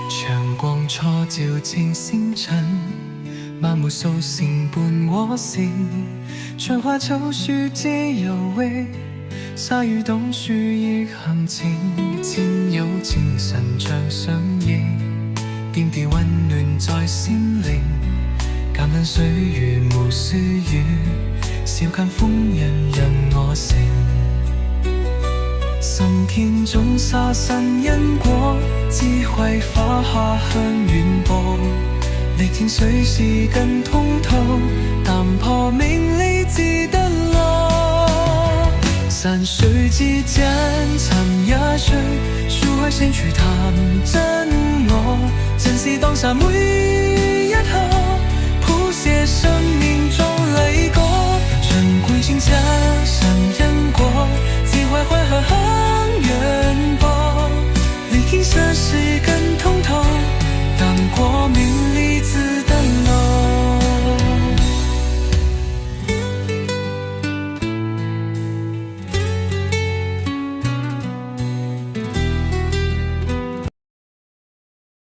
陽光初照正星辰，漫無數成伴我成，長花草樹遮幽域，鯊魚洞樹亦含情，漸有情神像相映，點點溫暖在心靈，簡單歲月無需語，笑間風人任我成。心田種沙神因果，智慧花下向遠播，歷天水是更通透，淡泊名利自得樂。山水之間尋也趣，書海聲處談真我，珍視當下每一刻，譜寫生命中禮歌，珍貴情家神因果，智慧懷和恒遠播，歷經世事更通